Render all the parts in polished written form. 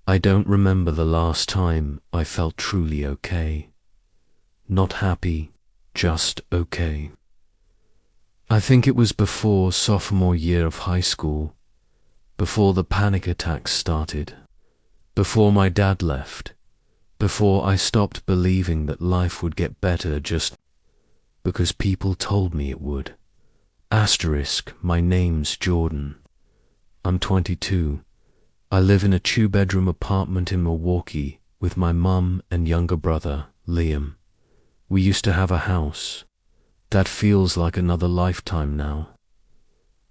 I don't remember the last time I felt truly okay. Not happy, just okay. I think it was before sophomore year of high school, before the panic attacks started, before my dad left, before I stopped believing that life would get better just because people told me it would. Asterisk, my name's Jordan. I'm 22. I live in a two-bedroom apartment in Milwaukee with my mum and younger brother, Liam. We used to have a house. That feels like another lifetime now.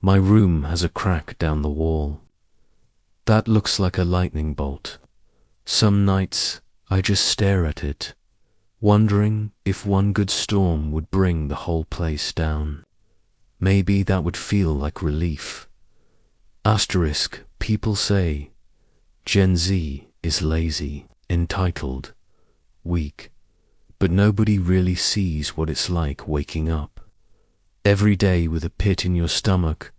My room has a crack down the wall. That looks like a lightning bolt. Some nights I just stare at it, wondering if one good storm would bring the whole place down. Maybe that would feel like relief. Asterisk, people say Gen Z is lazy, entitled, weak, but nobody really sees what it's like waking up every day with a pit in your stomach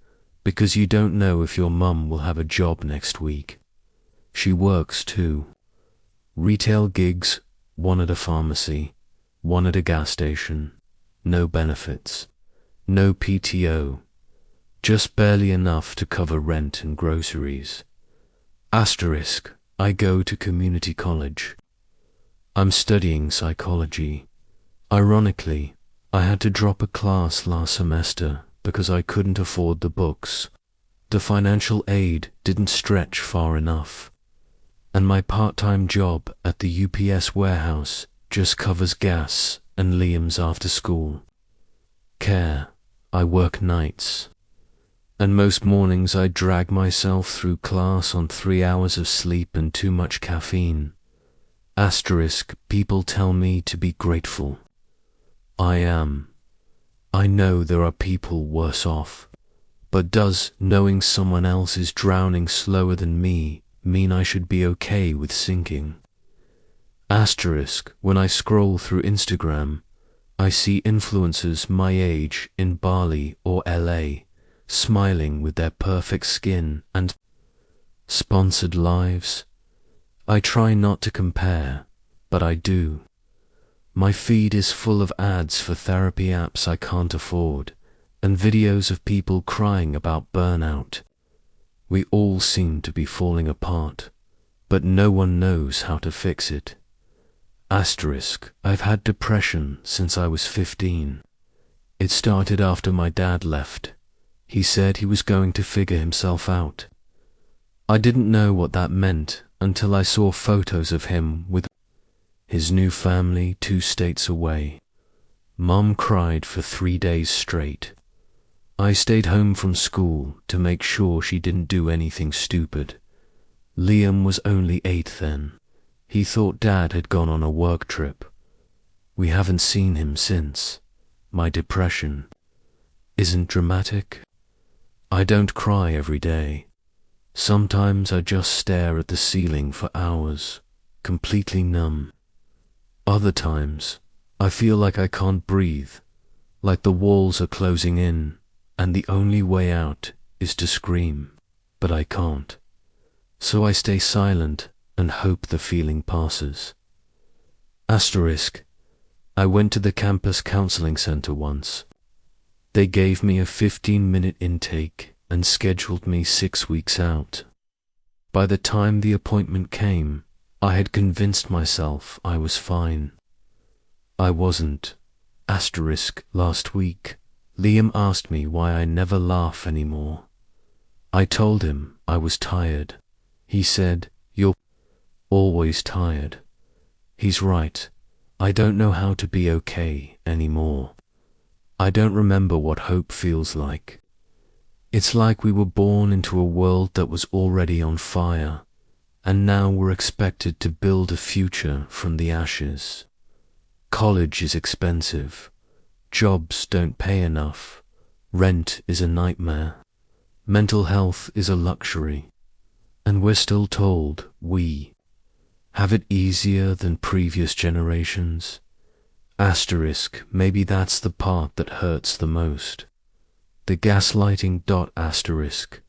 because you don't know if your mum will have a job next week. She works too. Retail gigs, one at a pharmacy, one at a gas station, no benefits, no PTO, just barely enough to cover rent and groceries. Asterisk, I go to community college. I'm studying psychology. Ironically, I had to drop a class last semester because I couldn't afford the books. The financial aid didn't stretch far enough, and my part-time job at the UPS warehouse just covers gas and Liam's after-school care. I work nights, and most mornings I drag myself through class on 3 hours of sleep and too much caffeine. Asterisk, people tell me to be grateful. I am. I know there are people worse off, but does knowing someone else is drowning slower than me mean I should be okay with sinking? Asterisk, when I scroll through Instagram, I see influencers my age in Bali or LA smiling with their perfect skin and sponsored lives. I try not to compare, but I do. My feed is full of ads for therapy apps I can't afford, and videos of people crying about burnout. We all seem to be falling apart, but no one knows how to fix it. Asterisk, I've had depression since I was 15. It started after my dad left. He said he was going to figure himself out. I didn't know what that meant until I saw photos of him with his new family 2 states away. Mom cried for 3 days straight. I stayed home from school to make sure she didn't do anything stupid. Liam was only 8 then. He thought Dad had gone on a work trip. We haven't seen him since. My depression isn't dramatic. I don't cry every day. Sometimes I just stare at the ceiling for hours, completely numb. Other times, I feel like I can't breathe, like the walls are closing in, and the only way out is to scream, but I can't. So I stay silent and hope the feeling passes. Asterisk, I went to the campus counseling center once. They gave me a 15-minute intake and scheduled me 6 weeks out. By the time the appointment came, I had convinced myself I was fine. I wasn't. Asterisk, last week, Liam asked me why I never laugh anymore. I told him I was tired. He said, "You're always tired." He's right. I don't know how to be okay anymore. I don't remember what hope feels like. It's like we were born into a world that was already on fire, and now we're expected to build a future from the ashes. College is expensive. Jobs don't pay enough. Rent is a nightmare. Mental health is a luxury. And we're still told we have it easier than previous generations. Asterisk, maybe that's the part that hurts the most. The gaslighting. Asterisk.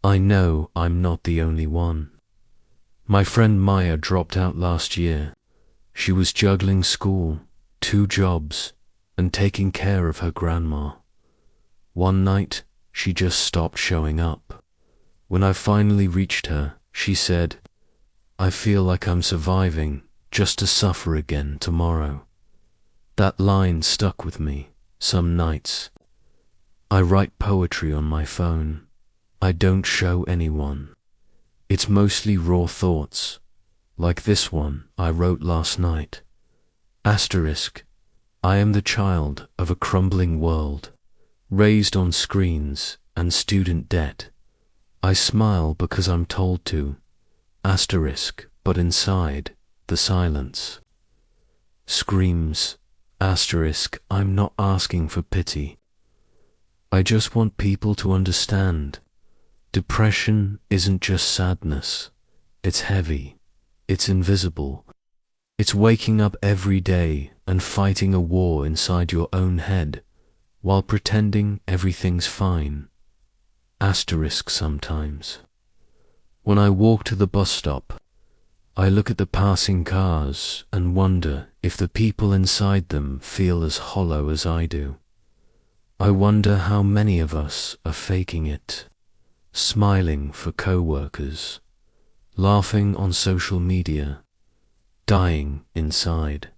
I know I'm not the only one. My friend Maya dropped out last year. She was juggling school, 2 jobs, and taking care of her grandma. One night, she just stopped showing up. When I finally reached her, she said, "I feel like I'm surviving just to suffer again tomorrow." That line stuck with me. Some nights I write poetry on my phone. I don't show anyone. It's mostly raw thoughts, like this one I wrote last night. Asterisk, I am the child of a crumbling world, raised on screens and student debt. I smile because I'm told to. Asterisk, but inside, the silence screams. Asterisk, I'm not asking for pity. I just want people to understand. Depression isn't just sadness. It's heavy. It's invisible. It's waking up every day and fighting a war inside your own head while pretending everything's fine. Asterisk sometimes. When I walk to the bus stop, I look at the passing cars and wonder if the people inside them feel as hollow as I do. I wonder how many of us are faking it, smiling for co-workers, laughing on social media, dying inside.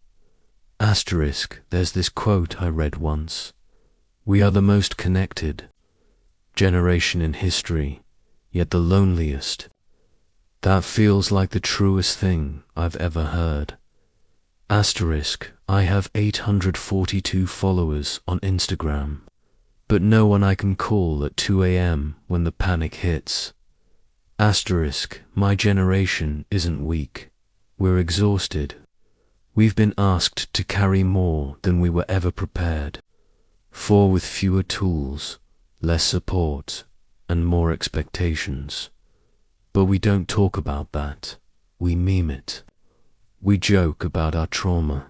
Asterisk, there's this quote I read once. We are the most connected generation in history, yet the loneliest. That feels like the truest thing I've ever heard. Asterisk, I have 842 followers on Instagram, but no one I can call at 2 a.m. when the panic hits. Asterisk, my generation isn't weak. We're exhausted. We've been asked to carry more than we were ever prepared for, with fewer tools, less support, and more expectations. But we don't talk about that. We meme it. We joke about our trauma.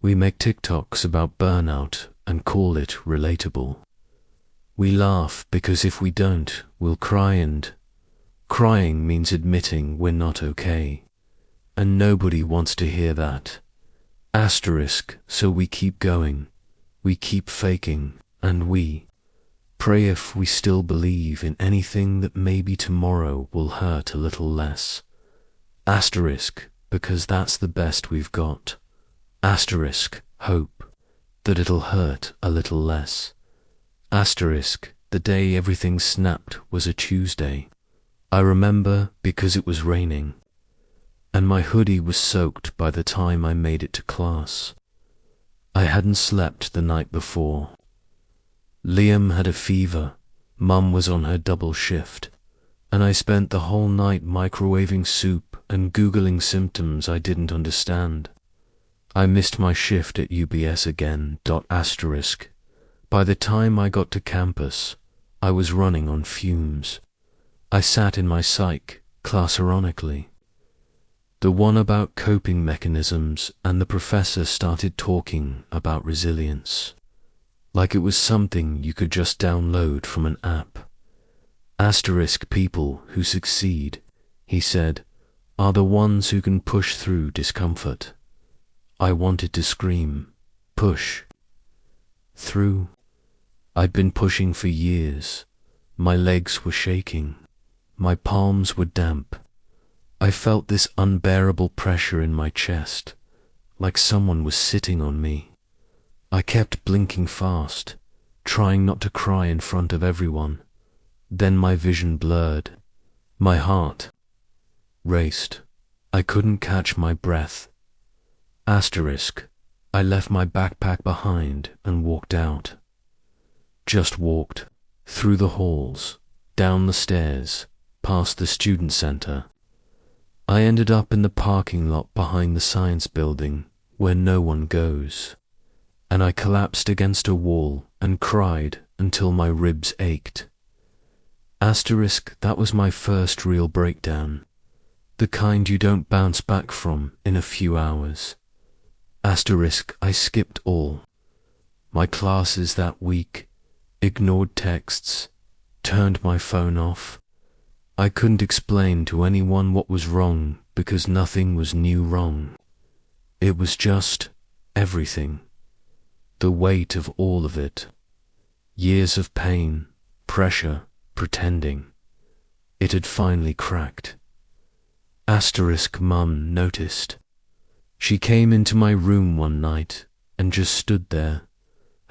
We make TikToks about burnout and call it relatable. We laugh because if we don't, we'll cry, and crying means admitting we're not okay. And nobody wants to hear that. Asterisk, so we keep going. We keep faking, and we pray if we still believe in anything that maybe tomorrow will hurt a little less. Asterisk, because that's the best we've got. Asterisk, hope that it'll hurt a little less. Asterisk, the day everything snapped was a Tuesday. I remember because it was raining, and my hoodie was soaked by the time I made it to class. I hadn't slept the night before. Liam had a fever, Mum was on her double shift, and I spent the whole night microwaving soup and Googling symptoms I didn't understand. I missed my shift at UBS again. Asterisk. By the time I got to campus, I was running on fumes. I sat in my psych class ironically, the one about coping mechanisms, and the professor started talking about resilience, like it was something you could just download from an app. Asterisk, people who succeed, he said, are the ones who can push through discomfort. I wanted to scream, push through. I'd been pushing for years. My legs were shaking. My palms were damp. I felt this unbearable pressure in my chest, like someone was sitting on me. I kept blinking fast, trying not to cry in front of everyone. Then my vision blurred. My heart raced. I couldn't catch my breath. Asterisk, I left my backpack behind and walked out. Just walked through the halls, down the stairs, past the student center. I ended up in the parking lot behind the science building where no one goes, and I collapsed against a wall and cried until my ribs ached. Asterisk, that was my first real breakdown, the kind you don't bounce back from in a few hours. Asterisk, I skipped all my classes that week, ignored texts, turned my phone off. I couldn't explain to anyone what was wrong because nothing was new wrong. It was just everything. The weight of all of it. Years of pain, pressure, pretending. It had finally cracked. Mum noticed. She came into my room one night and just stood there,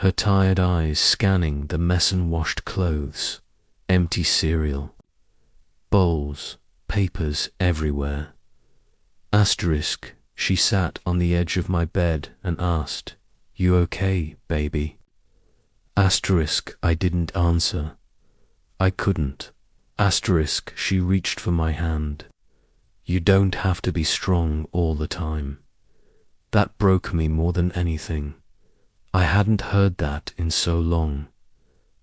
her tired eyes scanning the mess and washed clothes, empty cereal, bowls, papers everywhere. She sat on the edge of my bed and asked, "You okay, baby?" I didn't answer. I couldn't. She reached for my hand. "You don't have to be strong all the time." That broke me more than anything. I hadn't heard that in so long.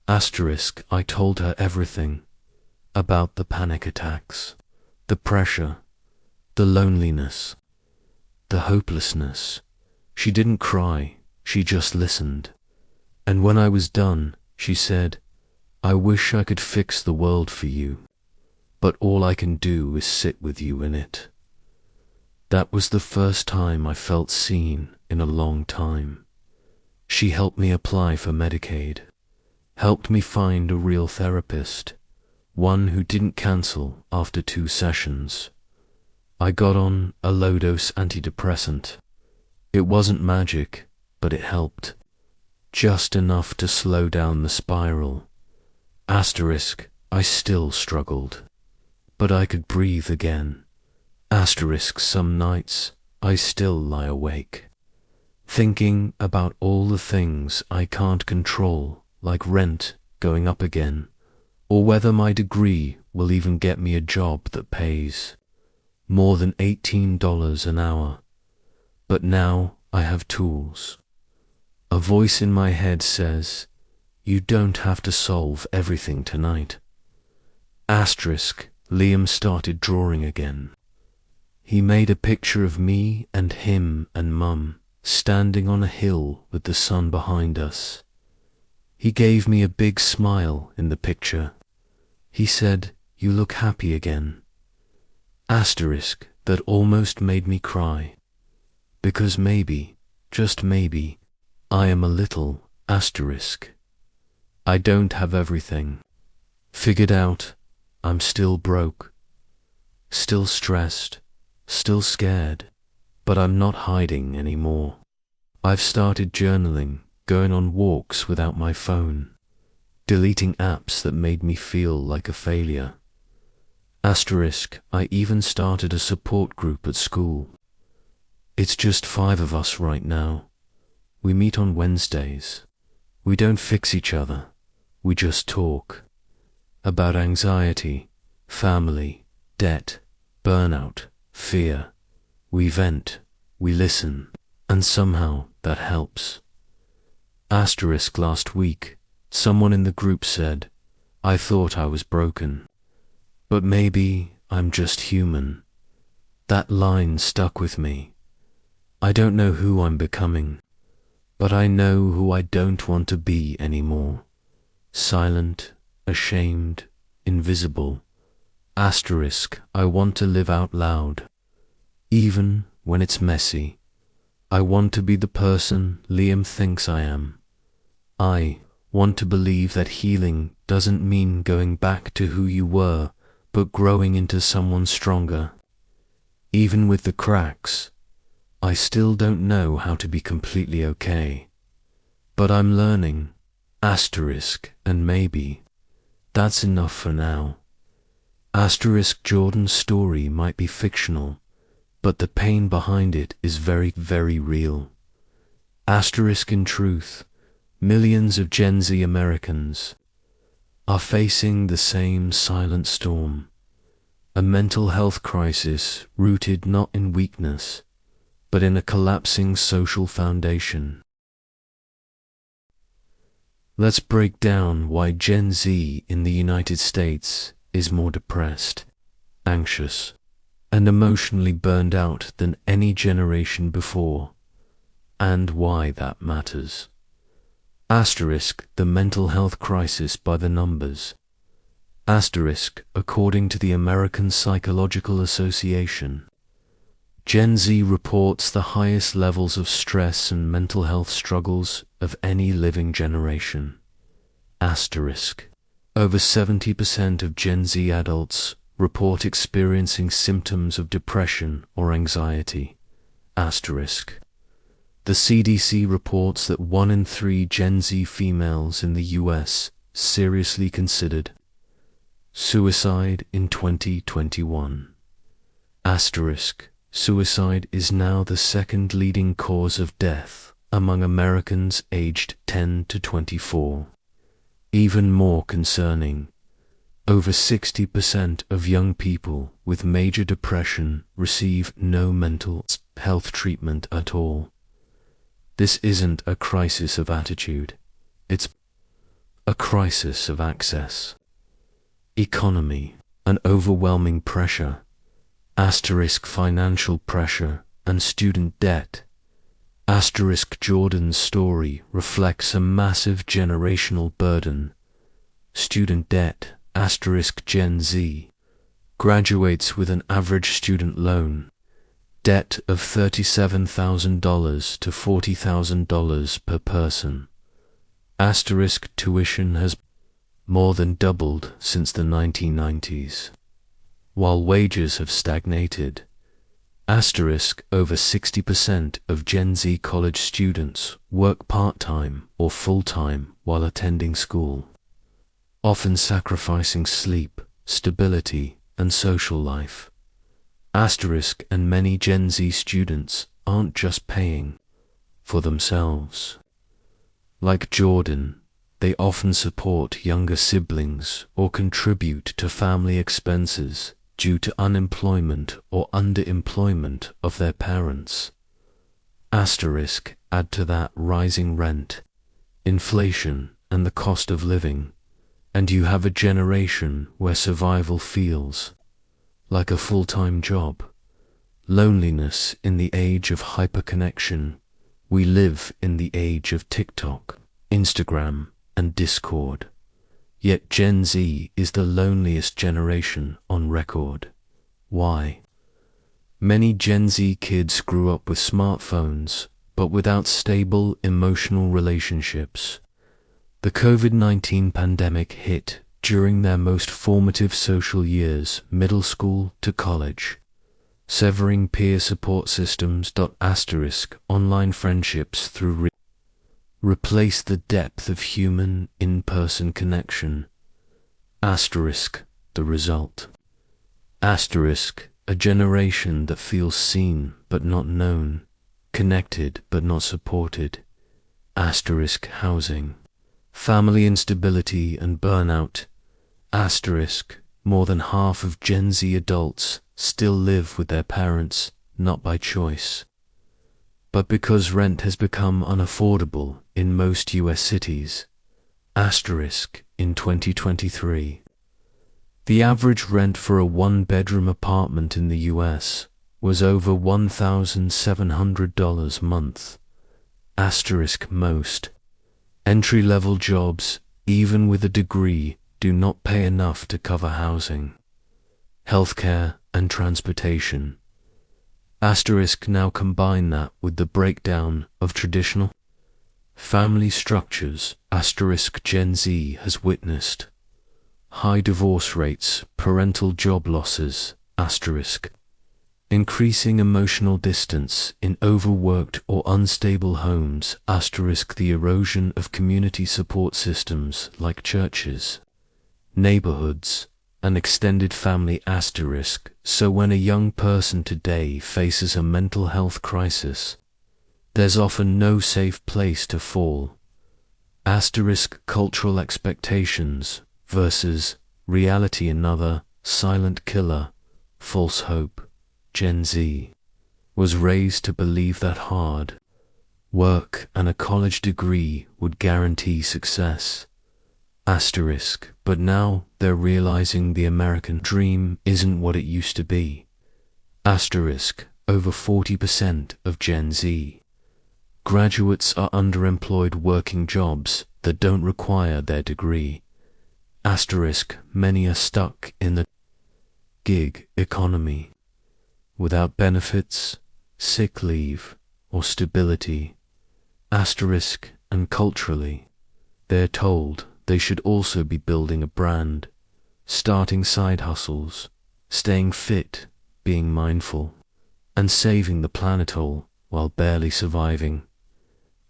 I told her everything. About the panic attacks, the pressure, the loneliness, the hopelessness. She didn't cry, she just listened. And when I was done, she said, "I wish I could fix the world for you, but all I can do is sit with you in it." That was the first time I felt seen in a long time. She helped me apply for Medicaid, helped me find a real therapist, one who didn't cancel after 2 sessions. I got on a low-dose antidepressant. It wasn't magic, but it helped. Just enough to slow down the spiral. I still struggled, but I could breathe again. Some nights I still lie awake, thinking about all the things I can't control, like rent going up again, or whether my degree will even get me a job that pays more than $18 an hour. But now I have tools. A voice in my head says, "You don't have to solve everything tonight." Liam started drawing again. He made a picture of me and him and Mum standing on a hill with the sun behind us. He gave me a big smile in the picture. He said, "You look happy again." That almost made me cry. Because maybe, just maybe, I am a little I don't have everything figured out. I'm still broke, still stressed, still scared, but I'm not hiding anymore. I've started journaling, going on walks without my phone, deleting apps that made me feel like a failure. I even started a support group at school. It's just 5 of us right now. We meet on Wednesdays. We don't fix each other. We just talk. About anxiety, family, debt, burnout, fear. We vent, we listen, and somehow that helps. Last week, someone in the group said, "I thought I was broken, but maybe I'm just human." That line stuck with me. I don't know who I'm becoming, but I know who I don't want to be anymore. Silent, ashamed, invisible. I want to live out loud. Even when it's messy. I want to be the person Liam thinks I am. I want to believe that healing doesn't mean going back to who you were, but growing into someone stronger. Even with the cracks, I still don't know how to be completely okay. But I'm learning. And maybe that's enough for now. Jordan's story might be fictional, but the pain behind it is very, very real. In truth, millions of Gen Z Americans are facing the same silent storm, a mental health crisis rooted not in weakness, but in a collapsing social foundation. Let's break down why Gen Z in the United States is more depressed, anxious, and emotionally burned out than any generation before, and why that matters. The mental health crisis by the numbers. Asterisk, according to the American Psychological Association, Gen Z reports the highest levels of stress and mental health struggles of any living generation. Asterisk. Over 70% of Gen Z adults report experiencing symptoms of depression or anxiety. Asterisk. The CDC reports that 1 in 3 Gen Z females in the US seriously considered suicide in 2021. Asterisk. Suicide is now the second leading cause of death among Americans aged 10 to 24. Even more concerning, over 60% of young people with major depression receive no mental health treatment at all. This isn't a crisis of attitude, it's a crisis of access. Economy, an overwhelming pressure. Asterisk financial pressure and student debt. Asterisk Jordan's story reflects a massive generational burden. Student debt. Asterisk Gen Z graduates with an average student loan debt of $37,000 to $40,000 per person. Asterisk tuition has more than doubled since the 1990s. While wages have stagnated. Asterisk over 60% of Gen Z college students work part-time or full-time while attending school, often sacrificing sleep, stability, and social life. Asterisk and many Gen Z students aren't just paying for themselves. Like Jordan, they often support younger siblings or contribute to family expenses due to unemployment or underemployment of their parents. Asterisk, add to that rising rent, inflation, and the cost of living, and you have a generation where survival feels like a full-time job. Loneliness in the age of hyperconnection. We live in the age of TikTok, Instagram, and Discord. Yet Gen Z is the loneliest generation on record. Why? Many Gen Z kids grew up with smartphones, but without stable emotional relationships. The COVID-19 pandemic hit during their most formative social years, middle school to college, severing peer support systems. Asterisk online friendships through replace the depth of human in-person connection. Asterisk, the result. Asterisk, a generation that feels seen but not known, connected but not supported. Asterisk, housing, family instability and burnout. Asterisk, more than half of Gen Z adults still live with their parents, not by choice, but because rent has become unaffordable in most US cities. Asterisk, in 2023, the average rent for a one-bedroom apartment in the US was over $1,700 a month. Asterisk, most entry-level jobs, even with a degree, do not pay enough to cover housing, healthcare, and transportation. Asterisk, now combine that with the breakdown of traditional family structures. Asterisk, Gen Z has witnessed high divorce rates, parental job losses. Asterisk, increasing emotional distance in overworked or unstable homes. Asterisk, the erosion of community support systems like churches, neighborhoods, and extended family. Asterisk, so when a young person today faces a mental health crisis, there's often no safe place to fall. Asterisk, cultural expectations versus reality. Another silent killer, false hope. Gen Z was raised to believe that hard work and a college degree would guarantee success. Asterisk, but now they're realizing the American dream isn't what it used to be. Asterisk, over 40% of Gen Z graduates are underemployed working jobs that don't require their degree. Asterisk, many are stuck in the gig economy without benefits, sick leave, or stability. Asterisk, and culturally, they're told they should also be building a brand, starting side hustles, staying fit, being mindful, and saving the planet all while barely surviving.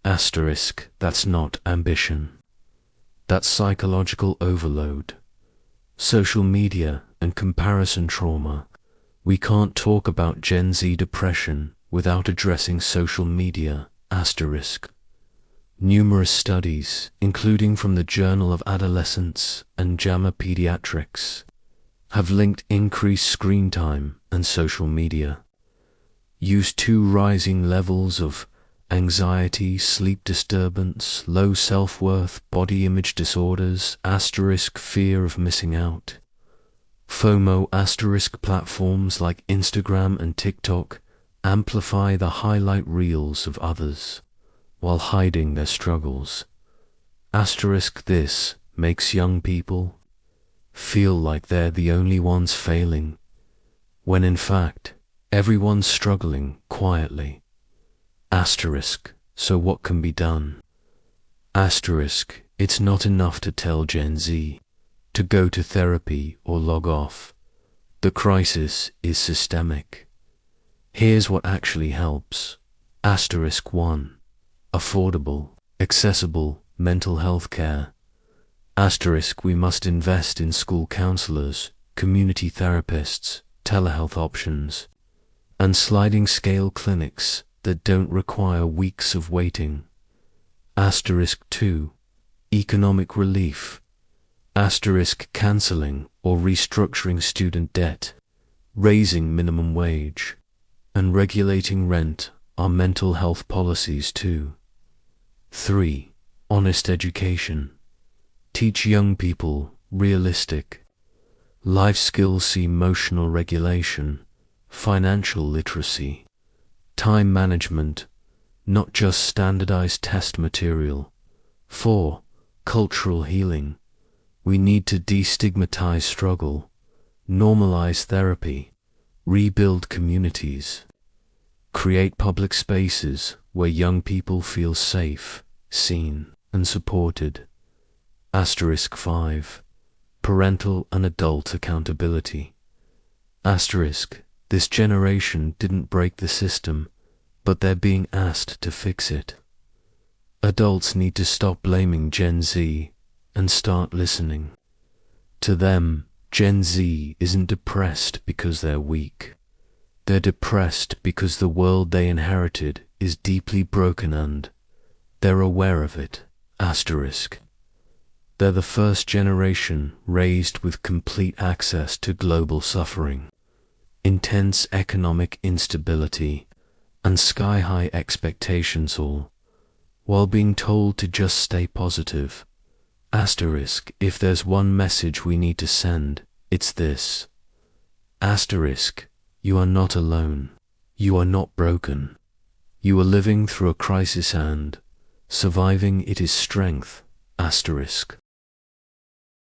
Asterisk, that's not ambition. That's psychological overload. Social media and comparison trauma. We can't talk about Gen Z depression without addressing social media. Asterisk. Numerous studies, including from the Journal of Adolescence and JAMA Pediatrics, have linked increased screen time and social media use to rising levels of anxiety, sleep disturbance, low self-worth, body image disorders, asterisk, fear of missing out. FOMO asterisk, platforms like Instagram and TikTok amplify the highlight reels of others while hiding their struggles. Asterisk, this makes young people feel like they're the only ones failing, when in fact, everyone's struggling quietly. Asterisk, so what can be done? Asterisk, it's not enough to tell Gen Z to go to therapy or log off. The crisis is systemic. Here's what actually helps. Asterisk 1. Affordable, accessible mental health care. Asterisk, we must invest in school counselors, community therapists, telehealth options, and sliding scale clinics that don't require weeks of waiting. Asterisk 2. Economic relief. Asterisk, cancelling or restructuring student debt, raising minimum wage, and regulating rent are mental health policies too. 3. Honest education. Teach young people realistic life skills, emotional regulation, financial literacy, time management, not just standardized test material. 4. Cultural healing. We need to destigmatize struggle, normalize therapy, rebuild communities, create public spaces where young people feel safe, seen, and supported. Asterisk 5. Parental and adult accountability. Asterisk, this generation didn't break the system, but they're being asked to fix it. Adults need to stop blaming Gen Z and start listening. To them, Gen Z isn't depressed because they're weak. They're depressed because the world they inherited is deeply broken and they're aware of it. Asterisk. They're the first generation raised with complete access to global suffering, intense economic instability, and sky-high expectations, all while being told to just stay positive. Asterisk, if there's one message we need to send, it's this. Asterisk, you are not alone. You are not broken. You are living through a crisis and surviving it is strength. Asterisk.